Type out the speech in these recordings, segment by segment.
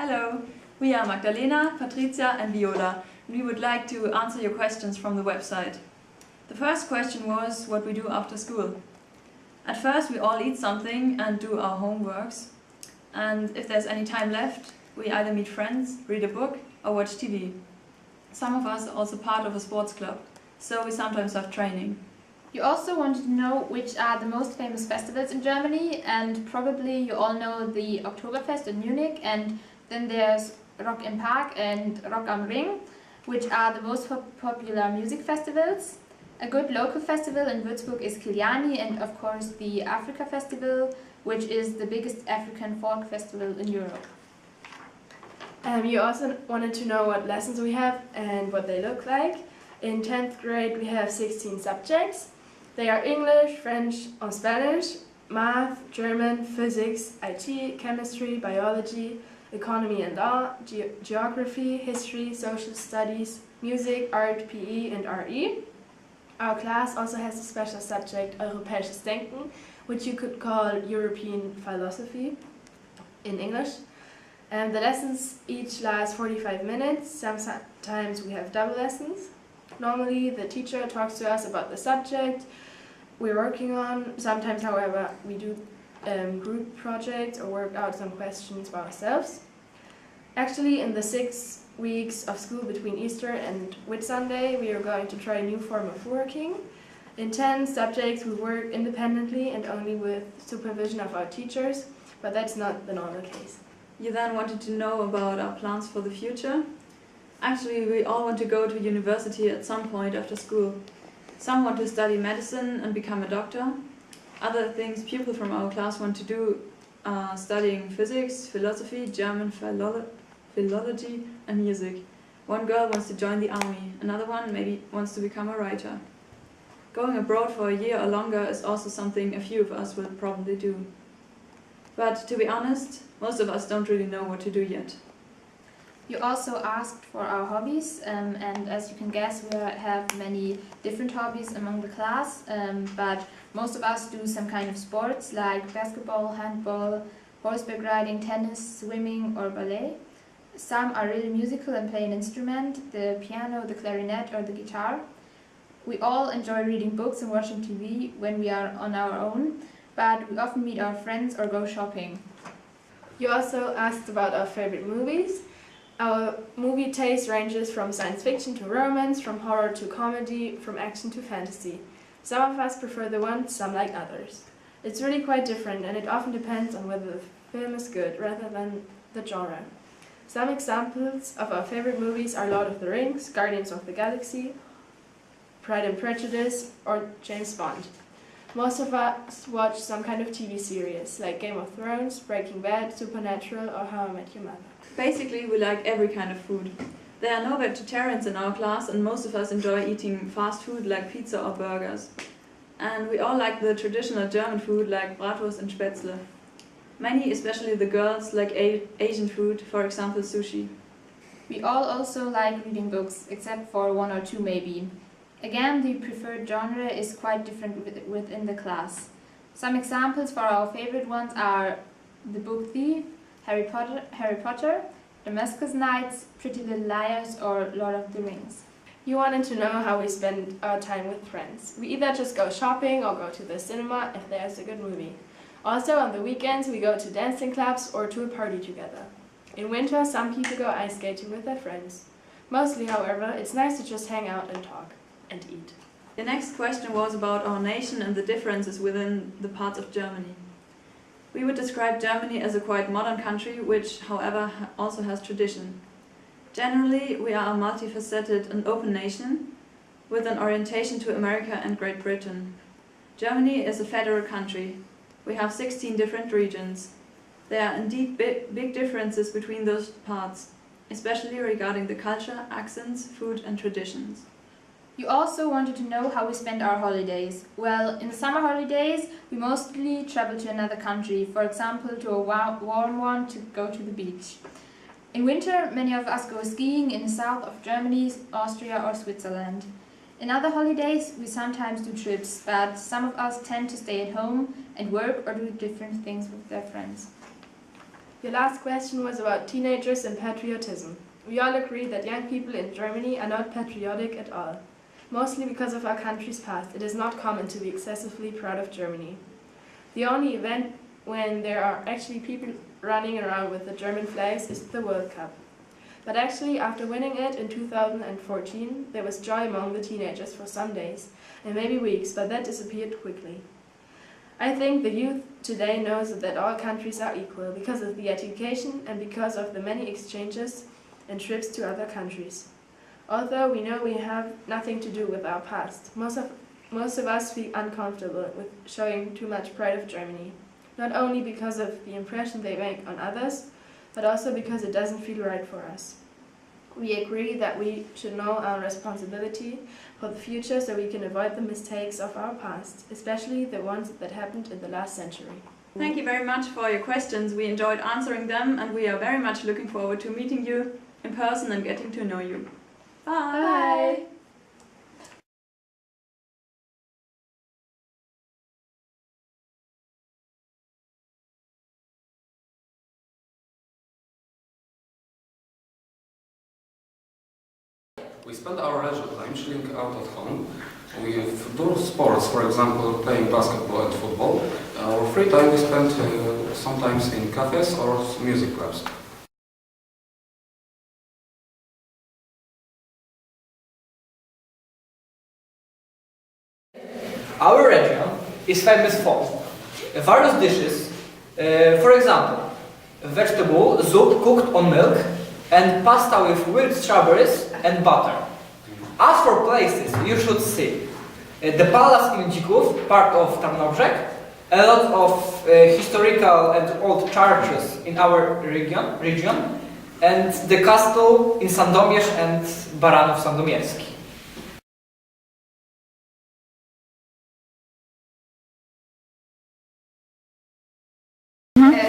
Hello, we are Magdalena, Patricia and Viola, and we would like to answer your questions from the website. The first question was what we do after school. At first we all eat something and do our homeworks, and if there's any time left, we either meet friends, read a book or watch TV. Some of us are also part of a sports club, so we sometimes have training. You also wanted to know which are the most famous festivals in Germany, and probably you all know the Oktoberfest in Munich, and then there's Rock im Park and Rock am Ring, which are the most popular music festivals. A good local festival in Würzburg is Kiliani, and of course the Africa Festival, which is the biggest African folk festival in Europe. You also wanted to know what lessons we have and what they look like. In 10th grade we have 16 subjects. They are English, French or Spanish, math, German, physics, IT, chemistry, biology, economy and law, geography, history, social studies, music, art, PE and RE. Our class also has a special subject, Europäisches Denken, which you could call European philosophy in English. And the lessons each last 45 minutes. Sometimes we have double lessons. Normally the teacher talks to us about the subject we're working on. Sometimes, however, we do group projects or work out some questions by ourselves. Actually, in the 6 weeks of school between Easter and Whitsunday, we are going to try a new form of working. In 10 subjects we work independently and only with supervision of our teachers, but that's not the normal case. You then wanted to know about our plans for the future. Actually, we all want to go to university at some point after school. Some want to study medicine and become a doctor. Other things pupils from our class want to do are studying physics, philosophy, German, philology and music. One girl wants to join the army, another one maybe wants to become a writer. Going abroad for a year or longer is also something a few of us will probably do. But to be honest, most of us don't really know what to do yet. You also asked for our hobbies, and as you can guess, we have many different hobbies among the class, but most of us do some kind of sports like basketball, handball, horseback riding, tennis, swimming or ballet. Some are really musical and play an instrument, the piano, the clarinet or the guitar. We all enjoy reading books and watching TV when we are on our own, but we often meet our friends or go shopping. You also asked about our favorite movies. Our movie taste ranges from science fiction to romance, from horror to comedy, from action to fantasy. Some of us prefer the one, some like others. It's really quite different, and it often depends on whether the film is good rather than the genre. Some examples of our favorite movies are Lord of the Rings, Guardians of the Galaxy, Pride and Prejudice or James Bond. Most of us watch some kind of TV series like Game of Thrones, Breaking Bad, Supernatural or How I Met Your Mother. Basically, we like every kind of food. There are no vegetarians in our class and most of us enjoy eating fast food like pizza or burgers. And we all like the traditional German food like Bratwurst and Spätzle. Many, especially the girls, like Asian food, for example sushi. We all also like reading books, except for one or two maybe. Again, the preferred genre is quite different within the class. Some examples for our favorite ones are The Book Thief, Harry Potter, Damascus Nights, Pretty Little Liars or Lord of the Rings. You wanted to know how we spend our time with friends. We either just go shopping or go to the cinema if there's a good movie. Also on the weekends we go to dancing clubs or to a party together. In winter some people go ice skating with their friends. Mostly, however, it's nice to just hang out and talk and eat. The next question was about our nation and the differences within the parts of Germany. We would describe Germany as a quite modern country, which, however, also has tradition. Generally, we are a multifaceted and open nation, with an orientation to America and Great Britain. Germany is a federal country. We have 16 different regions. There are indeed big differences between those parts, especially regarding the culture, accents, food and traditions. You also wanted to know how we spend our holidays. Well, in the summer holidays, we mostly travel to another country, for example to a warm one to go to the beach. In winter, many of us go skiing in the south of Germany, Austria or Switzerland. In other holidays, we sometimes do trips, but some of us tend to stay at home and work or do different things with their friends. Your last question was about teenagers and patriotism. We all agree that young people in Germany are not patriotic at all. Mostly because of our country's past, it is not common to be excessively proud of Germany. The only event when there are actually people running around with the German flags is the World Cup. But actually, after winning it in 2014, there was joy among the teenagers for some days, and maybe weeks, but that disappeared quickly. I think the youth today knows that all countries are equal because of the education and because of the many exchanges and trips to other countries. Although we know we have nothing to do with our past, most of us feel uncomfortable with showing too much pride of Germany, not only because of the impression they make on others, but also because it doesn't feel right for us. We agree that we should know our responsibility for the future so we can avoid the mistakes of our past, especially the ones that happened in the last century. Thank you very much for your questions. We enjoyed answering them, and we are very much looking forward to meeting you in person and getting to know you. Bye! Bye. We spend our leisure time chilling out at home. We do sports, for example, playing basketball and football. Our free time we spend sometimes in cafes or music clubs. Our region is famous for various dishes, for example, vegetable soup cooked on milk and pasta with wild strawberries and butter. As for places you should see, the palace in Dzików, part of Tarnobrzeg, a lot of historical and old churches in our region, and the castle in Sandomierz and Baranów Sandomierski.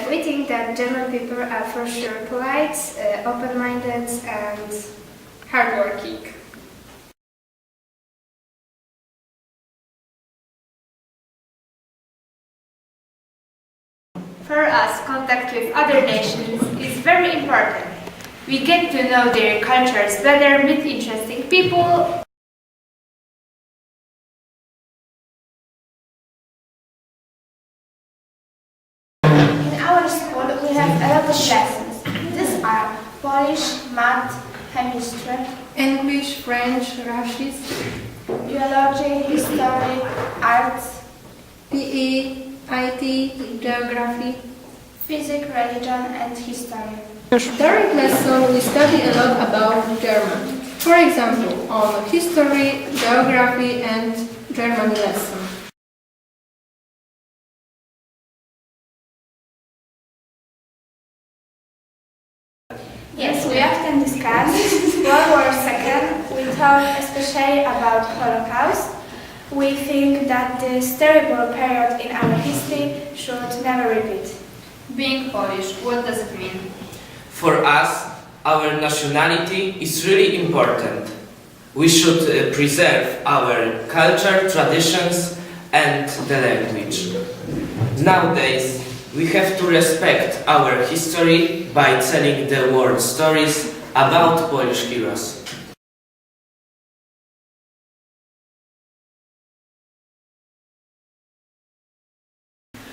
We think that German people are for sure polite, open-minded and hardworking. For us, contact with other nations is very important. We get to know their cultures better, meet interesting people. In our school, we have a lot of lessons. These are Polish, math, chemistry, English, French, Russian, biology, history, arts, PE, IT, geography. physics, religion, and history. During lesson, we study a lot about German. For example, on history, geography, and German lesson. Yes, we often discuss World War II. We talk especially about Holocaust. We think that this terrible period in our history should never repeat. Being Polish, what does it mean? For us, our nationality is really important. We should preserve our culture, traditions and the language. Nowadays, we have to respect our history by telling the world stories about Polish heroes.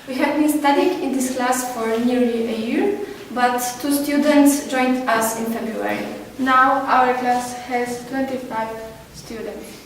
We have been studying in this class for nearly a year, but 2 students joined us in February. Now our class has 25 students.